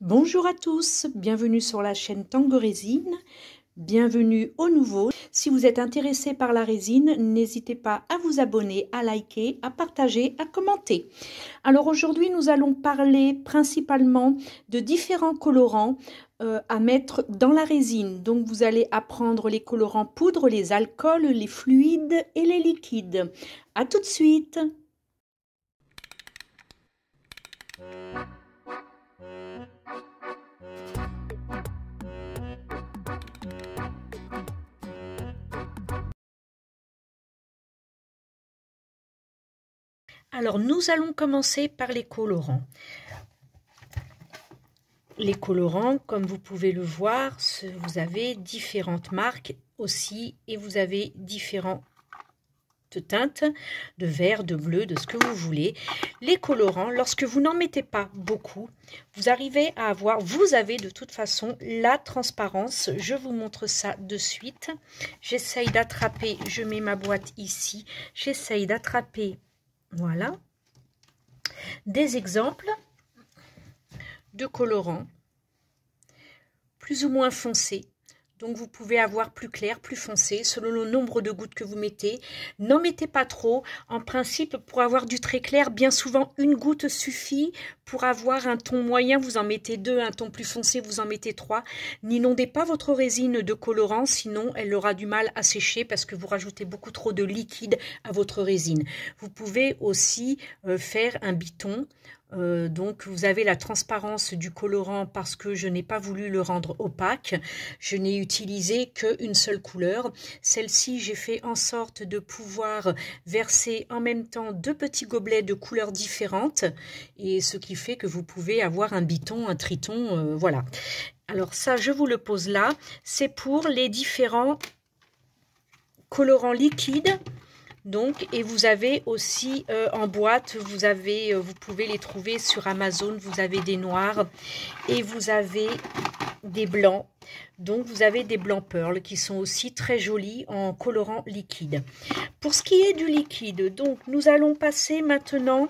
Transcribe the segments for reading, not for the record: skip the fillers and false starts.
Bonjour à tous, bienvenue sur la chaîne Tango Résine, bienvenue aux nouveaux. Si vous êtes intéressé par la résine, n'hésitez pas à vous abonner, à liker, à partager, à commenter. Alors aujourd'hui, nous allons parler principalement de différents colorants à mettre dans la résine. Donc vous allez apprendre les colorants poudre, les alcools, les fluides et les liquides. À tout de suite. Alors, nous allons commencer par les colorants. Les colorants, comme vous pouvez le voir, vous avez différentes marques aussi et vous avez différentes teintes de vert, de bleu, de ce que vous voulez. Les colorants, lorsque vous n'en mettez pas beaucoup, vous arrivez à avoir, vous avez de toute façon la transparence. Je vous montre ça de suite. J'essaye d'attraper, je mets ma boîte ici, j'essaye d'attraper. Voilà, des exemples de colorants plus ou moins foncés. Donc vous pouvez avoir plus clair, plus foncé, selon le nombre de gouttes que vous mettez. N'en mettez pas trop. En principe, pour avoir du très clair, bien souvent, une goutte suffit. Pour avoir un ton moyen, vous en mettez 2, un ton plus foncé, vous en mettez 3. N'inondez pas votre résine de colorant, sinon elle aura du mal à sécher parce que vous rajoutez beaucoup trop de liquide à votre résine. Vous pouvez aussi faire un biton. Donc vous avez la transparence du colorant parce que je n'ai pas voulu le rendre opaque. Je n'ai utilisé qu'une seule couleur. Celle-ci, j'ai fait en sorte de pouvoir verser en même temps 2 petits gobelets de couleurs différentes, et ce qui fait que vous pouvez avoir un biton, un triton, voilà. Alors ça, je vous le pose là. C'est pour les différents colorants liquides. Donc, et vous avez aussi en boîte, vous pouvez les trouver sur Amazon, vous avez des noirs et vous avez des blancs. Donc, vous avez des blancs pearl qui sont aussi très jolis en colorant liquide. Pour ce qui est du liquide, donc nous allons passer maintenant,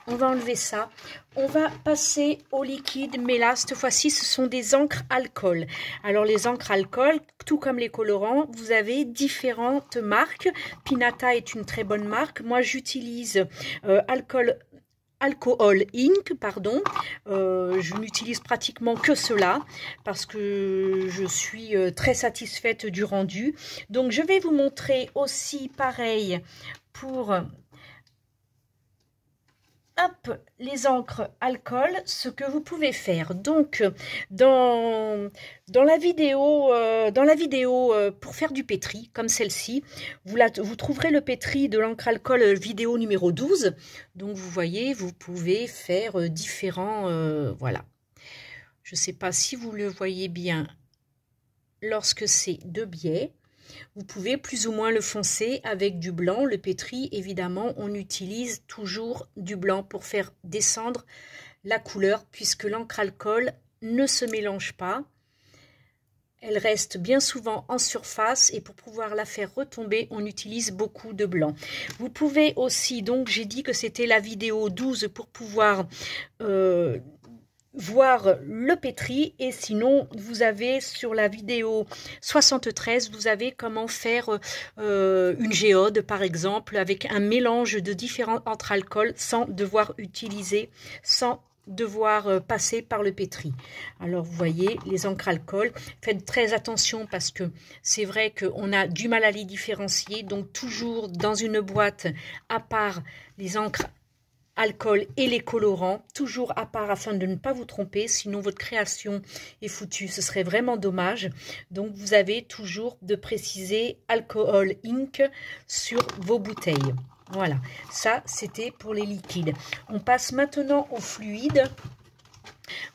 on va enlever ça. On va passer au liquide, mais là, cette fois-ci, ce sont des encres alcool. Alors, les encres alcool, tout comme les colorants, vous avez différentes marques. Pinata est une très bonne marque. Moi, j'utilise Alcohol Ink, pardon. Je n'utilise pratiquement que cela parce que je suis très satisfaite du rendu. Donc, je vais vous montrer aussi pareil pour... Hop, les encres alcool, ce que vous pouvez faire. Donc, dans la vidéo pour faire du pétri, comme celle-ci, vous trouverez le pétri de l'encre alcool vidéo numéro 12. Donc, vous voyez, vous pouvez faire différents... voilà. Je ne sais pas si vous le voyez bien lorsque c'est de biais. Vous pouvez plus ou moins le foncer avec du blanc. Le pétri, évidemment, on utilise toujours du blanc pour faire descendre la couleur puisque l'encre alcool ne se mélange pas. Elle reste bien souvent en surface et pour pouvoir la faire retomber, on utilise beaucoup de blanc. Vous pouvez aussi, donc j'ai dit que c'était la vidéo 12 pour pouvoir... voir le pétri, et sinon vous avez sur la vidéo 73, vous avez comment faire une géode par exemple avec un mélange de différents entre alcools sans devoir passer par le pétri. Alors vous voyez les encres alcool, faites très attention parce que c'est vrai qu'on a du mal à les différencier, donc toujours dans une boîte à part les encres alcool et les colorants, toujours à part afin de ne pas vous tromper, sinon votre création est foutue, ce serait vraiment dommage. Donc vous avez toujours de préciser Alcohol Ink sur vos bouteilles. Voilà, ça c'était pour les liquides. On passe maintenant aux fluides.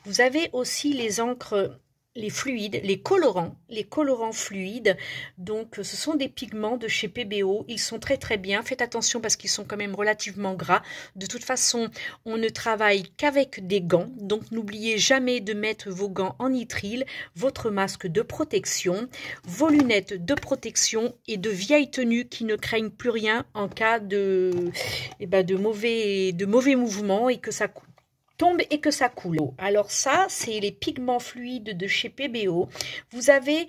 Vous avez aussi les encres, les fluides, les colorants fluides. Donc ce sont des pigments de chez PBO, ils sont très très bien. Faites attention parce qu'ils sont quand même relativement gras. De toute façon, on ne travaille qu'avec des gants, donc n'oubliez jamais de mettre vos gants en nitrile, votre masque de protection, vos lunettes de protection et de vieilles tenues qui ne craignent plus rien en cas de mauvais mouvements et que ça tombe et que ça coule. Alors ça, c'est les pigments fluides de chez PBO. Vous avez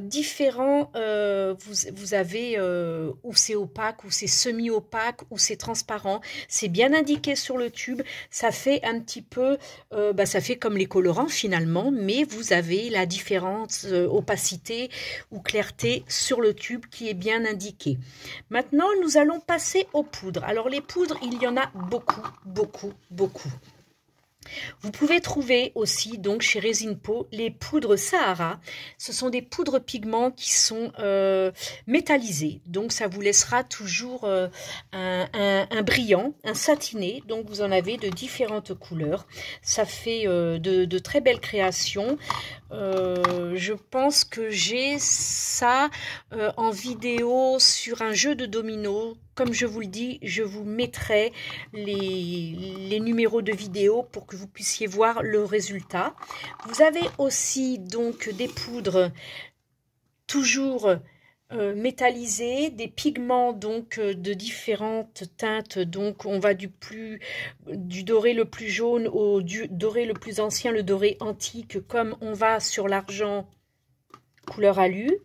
différents, vous avez où c'est opaque, où c'est semi-opaque, où c'est transparent. C'est bien indiqué sur le tube. Ça fait un petit peu, ça fait comme les colorants finalement, mais vous avez la différence opacité ou clarté sur le tube qui est bien indiquée. Maintenant, nous allons passer aux poudres. Alors les poudres, il y en a beaucoup, beaucoup, beaucoup. Vous pouvez trouver aussi donc chez Resinpo les poudres Sahara. Ce sont des poudres pigments qui sont métallisées. Donc ça vous laissera toujours un brillant, un satiné. Donc vous en avez de différentes couleurs. Ça fait de très belles créations. Je pense que j'ai ça en vidéo sur un jeu de dominos. Comme je vous le dis, je vous mettrai les numéros de vidéo pour que vous puissiez voir le résultat. Vous avez aussi donc des poudres toujours métallisées, des pigments donc de différentes teintes. Donc on va du doré le plus jaune au doré le plus ancien, le doré antique, comme on va sur l'argent couleur alu,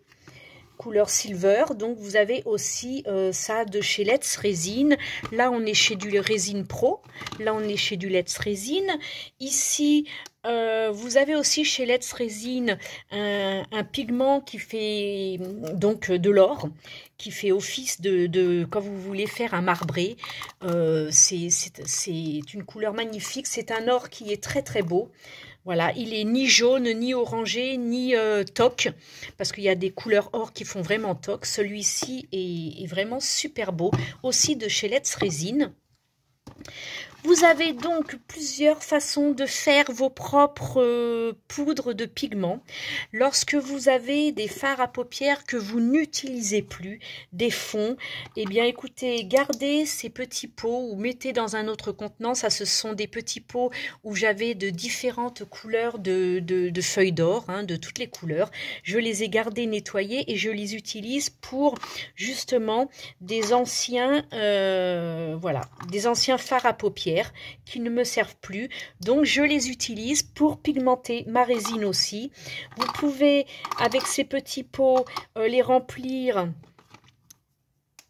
couleur silver. Donc vous avez aussi ça de chez Let's Resin. Là on est chez du Resin Pro, là on est chez du Let's Resin. Ici vous avez aussi chez Let's Resin un pigment qui fait donc de l'or, qui fait office de quand vous voulez faire un marbré. C'est une couleur magnifique, c'est un or qui est très très beau. Voilà, il est ni jaune, ni orangé, ni toque, parce qu'il y a des couleurs or qui font vraiment toque. Celui-ci est vraiment super beau, aussi de chez Let's Resin. Vous avez donc plusieurs façons de faire vos propres poudres de pigments. Lorsque vous avez des fards à paupières que vous n'utilisez plus, des fonds, eh bien écoutez, gardez ces petits pots ou mettez dans un autre contenant. Ça, ce sont des petits pots où j'avais de différentes couleurs de feuilles d'or, hein, de toutes les couleurs. Je les ai gardés nettoyés et je les utilise pour justement des anciens, voilà, des anciens fards à paupières qui ne me servent plus, donc je les utilise pour pigmenter ma résine aussi. Vous pouvez avec ces petits pots les remplir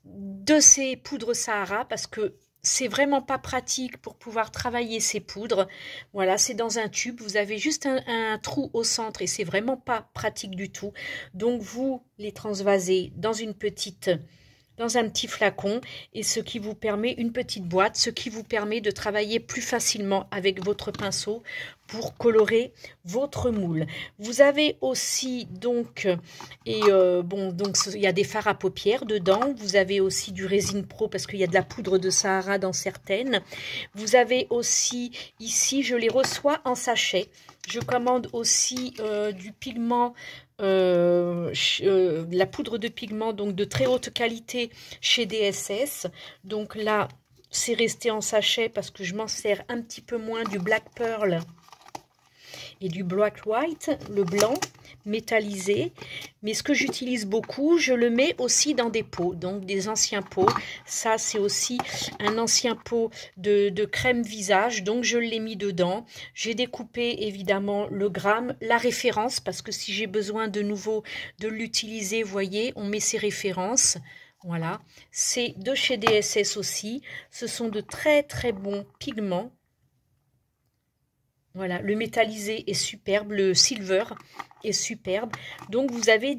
de ces poudres Sahara, parce que c'est vraiment pas pratique pour pouvoir travailler ces poudres. Voilà, c'est dans un tube, vous avez juste un trou au centre et c'est vraiment pas pratique du tout. Donc vous les transvasez dans un petit flacon, et ce qui vous permet, une petite boîte, ce qui vous permet de travailler plus facilement avec votre pinceau pour colorer votre moule. Vous avez aussi donc, donc il y a des fards à paupières dedans. Vous avez aussi du Resin Pro parce qu'il y a de la poudre de Sahara dans certaines. Vous avez aussi ici, je les reçois en sachet. Je commande aussi du pigment, la poudre de pigment donc de très haute qualité chez DSS. Donc là, c'est resté en sachet parce que je m'en sers un petit peu moins du Black Pearl et du Black White, le blanc métallisé. Mais ce que j'utilise beaucoup, je le mets aussi dans des pots, donc des anciens pots. Ça, c'est aussi un ancien pot de crème visage, donc je l'ai mis dedans. J'ai découpé évidemment le gramme, la référence, parce que si j'ai besoin de nouveau de l'utiliser, vous voyez, on met ses références. Voilà, c'est de chez DSS aussi. Ce sont de très très bons pigments. Voilà, le métallisé est superbe, le silver est superbe. Donc vous avez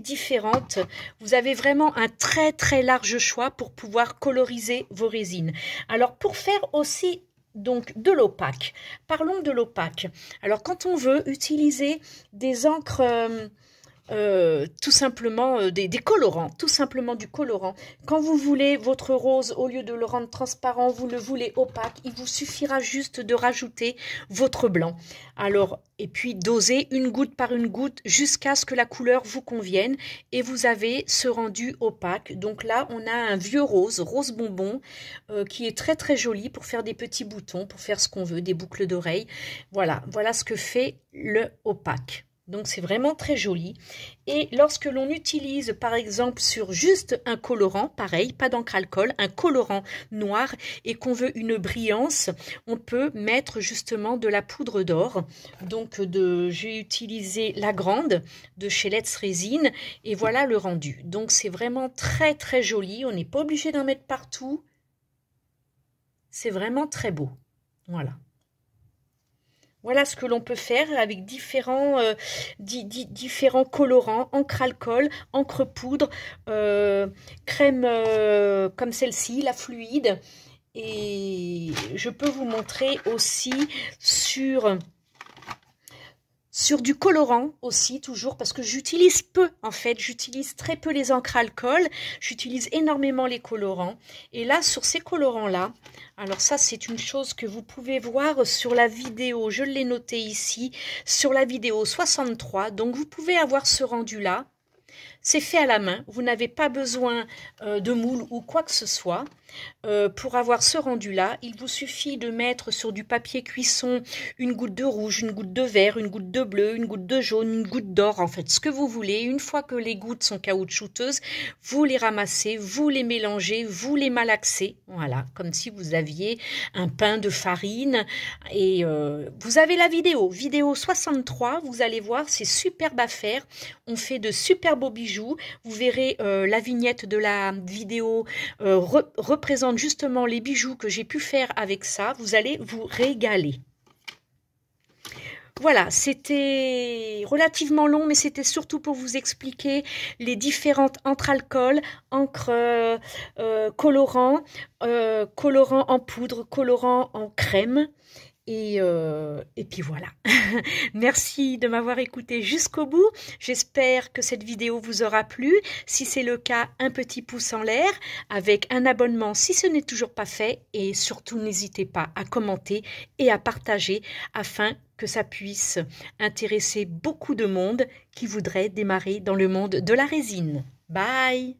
vous avez vraiment un très très large choix pour pouvoir coloriser vos résines. Alors pour faire aussi donc de l'opaque, parlons de l'opaque. Alors quand on veut utiliser des encres tout simplement des colorants, tout simplement du colorant. Quand vous voulez votre rose, au lieu de le rendre transparent, vous le voulez opaque, il vous suffira juste de rajouter votre blanc. Alors, et puis doser une goutte par une goutte jusqu'à ce que la couleur vous convienne et vous avez ce rendu opaque. Donc là, on a un vieux rose bonbon qui est très très joli pour faire des petits boutons, pour faire ce qu'on veut, des boucles d'oreilles. Voilà, voilà ce que fait le opaque. Donc c'est vraiment très joli. Et lorsque l'on utilise par exemple sur juste un colorant, pareil, pas d'encre alcool, un colorant noir et qu'on veut une brillance, on peut mettre justement de la poudre d'or. Donc j'ai utilisé la grande de chez Let's Resin et voilà le rendu. Donc c'est vraiment très très joli, on n'est pas obligé d'en mettre partout. C'est vraiment très beau. Voilà. Voilà ce que l'on peut faire avec différents colorants, encre alcool, encre poudre, crème comme celle-ci, la fluide. Et je peux vous montrer aussi sur du colorant aussi, toujours, parce que j'utilise peu, en fait, j'utilise très peu les encres alcool, j'utilise énormément les colorants. Et là, sur ces colorants-là, alors ça, c'est une chose que vous pouvez voir sur la vidéo, je l'ai noté ici, sur la vidéo 63, donc vous pouvez avoir ce rendu-là. C'est fait à la main, vous n'avez pas besoin de moule ou quoi que ce soit. Pour avoir ce rendu-là, il vous suffit de mettre sur du papier cuisson une goutte de rouge, une goutte de vert, une goutte de bleu, une goutte de jaune, une goutte d'or, en fait, ce que vous voulez. Une fois que les gouttes sont caoutchouteuses, vous les ramassez, vous les mélangez, vous les malaxez, voilà, comme si vous aviez un pain de farine. Et vous avez la vidéo 63, vous allez voir, c'est superbe à faire. On fait de super beaux bijoux. Vous verrez la vignette de la vidéo représente justement les bijoux que j'ai pu faire avec ça. Vous allez vous régaler. Voilà, c'était relativement long, mais c'était surtout pour vous expliquer les différentes encres alcool, encre colorant, colorant en poudre, colorant en crème. Et puis voilà. Merci de m'avoir écouté jusqu'au bout. J'espère que cette vidéo vous aura plu. Si c'est le cas, un petit pouce en l'air avec un abonnement si ce n'est toujours pas fait. Et surtout, n'hésitez pas à commenter et à partager afin que ça puisse intéresser beaucoup de monde qui voudrait démarrer dans le monde de la résine. Bye!